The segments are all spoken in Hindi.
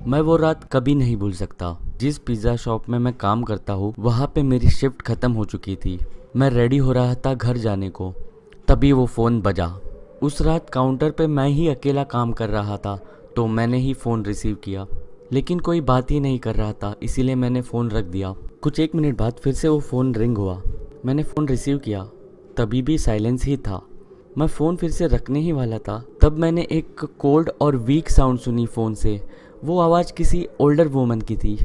मैं वो रात कभी नहीं भूल सकता। जिस पिज़्ज़ा शॉप में मैं काम करता हूँ वहाँ पे मेरी शिफ्ट ख़त्म हो चुकी थी। मैं रेडी हो रहा था घर जाने को, तभी वो फ़ोन बजा। उस रात काउंटर पे मैं ही अकेला काम कर रहा था, तो मैंने ही फ़ोन रिसीव किया। लेकिन कोई बात ही नहीं कर रहा था, इसीलिए मैंने फ़ोन रख दिया। कुछ 1 मिनट बाद फिर से वो फ़ोन रिंग हुआ। मैंने फ़ोन रिसीव किया, तभी भी साइलेंस ही था। मैं फ़ोन फिर से रखने ही वाला था, तब मैंने एक कोल्ड और वीक साउंड सुनी फ़ोन से। वो आवाज़ किसी ओल्डर वूमन की थी।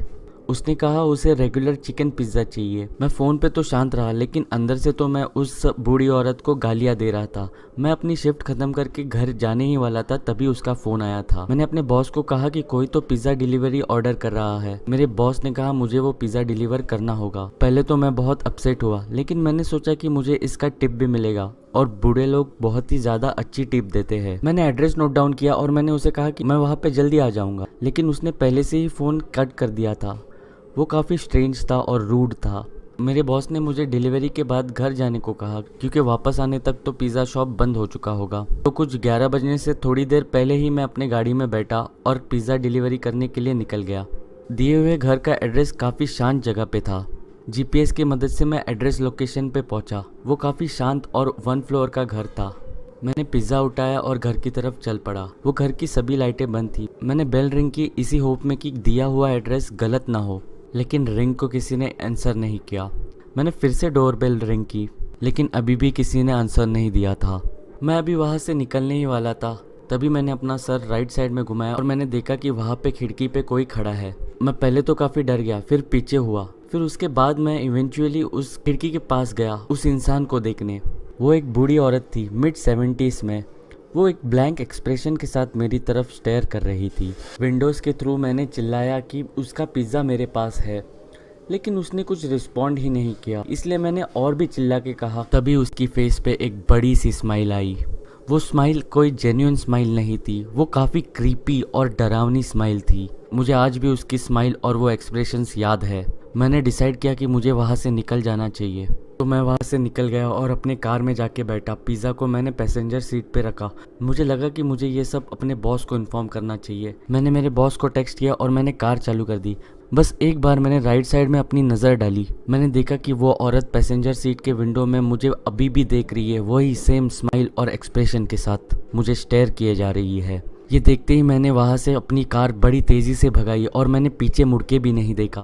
उसने कहा उसे रेगुलर चिकन पिज़्ज़ा चाहिए। मैं फ़ोन पे तो शांत रहा, लेकिन अंदर से तो मैं उस बूढ़ी औरत को गालियाँ दे रहा था। मैं अपनी शिफ्ट ख़त्म करके घर जाने ही वाला था, तभी उसका फ़ोन आया था। मैंने अपने बॉस को कहा कि कोई तो पिज़्ज़ा डिलीवरी ऑर्डर कर रहा है। मेरे बॉस ने कहा मुझे वो पिज़्ज़ा डिलीवर करना होगा। पहले तो मैं बहुत अपसेट हुआ, लेकिन मैंने सोचा कि मुझे इसका टिप भी मिलेगा, और बूढ़े लोग बहुत ही ज़्यादा अच्छी टिप देते हैं। मैंने एड्रेस नोट डाउन किया और मैंने उसे कहा कि मैं वहाँ पे जल्दी आ जाऊँगा, लेकिन उसने पहले से ही फ़ोन कट कर दिया था। वो काफ़ी स्ट्रेंज था और रूड था। मेरे बॉस ने मुझे डिलीवरी के बाद घर जाने को कहा, क्योंकि वापस आने तक तो पिज़्ज़ा शॉप बंद हो चुका होगा। तो कुछ 11 बजने से थोड़ी देर पहले ही मैं अपने गाड़ी में बैठा और पिज़्ज़ा डिलीवरी करने के लिए निकल गया। दिए हुए घर का एड्रेस काफ़ी शांत जगह पे था। जीपीएस की मदद से मैं एड्रेस लोकेशन पे पहुंचा। वो काफ़ी शांत और 1 फ्लोर का घर था। मैंने पिज़्ज़ा उठाया और घर की तरफ चल पड़ा। वो घर की सभी लाइटें बंद थी। मैंने बेल रिंग की, इसी होप में कि दिया हुआ एड्रेस गलत ना हो, लेकिन रिंग को किसी ने आंसर नहीं किया। मैंने फिर से डोर बेल रिंग की, लेकिन अभी भी किसी ने आंसर नहीं दिया था। मैं अभी वहाँ से निकलने ही वाला था, तभी मैंने अपना सर राइट साइड में घुमाया और मैंने देखा कि वहाँ पे खिड़की पे कोई खड़ा है। मैं पहले तो काफ़ी डर गया, फिर पीछे हुआ, फिर उसके बाद मैं इवेंचुअली उस खिड़की के पास गया उस इंसान को देखने। वो एक बूढ़ी औरत थी, मिड 70s में। वो एक ब्लैंक एक्सप्रेशन के साथ मेरी तरफ स्टेयर कर रही थी। विंडोज़ के थ्रू मैंने चिल्लाया कि उसका पिज़्ज़ा मेरे पास है, लेकिन उसने कुछ रिस्पॉन्ड ही नहीं किया। इसलिए मैंने और भी चिल्ला के कहा। तभी उसकी फेस पे एक बड़ी सी स्माइल आई। वो स्माइल कोई जेन्युइन स्माइल नहीं थी, वो काफ़ी क्रीपी और डरावनी स्माइल थी। मुझे आज भी उसकी स्माइल और वो एक्सप्रेशंस याद है। मैंने डिसाइड किया कि मुझे वहाँ से निकल जाना चाहिए, तो मैं वहाँ से निकल गया और अपने कार में जाके बैठा। पिज़्ज़ा को मैंने पैसेंजर सीट पे रखा। मुझे लगा कि मुझे ये सब अपने बॉस को इन्फॉर्म करना चाहिए। मैंने मेरे बॉस को टेक्स्ट किया और मैंने कार चालू कर दी। बस एक बार मैंने राइट साइड में अपनी नज़र डाली। मैंने देखा कि वो औरत पैसेंजर सीट के विंडो में मुझे अभी भी देख रही है, वही सेम स्माइल और एक्सप्रेशन के साथ मुझे स्टेयर किए जा रही है। ये देखते ही मैंने वहाँ से अपनी कार बड़ी तेज़ी से भगाई और मैंने पीछे मुड़ के भी नहीं देखा।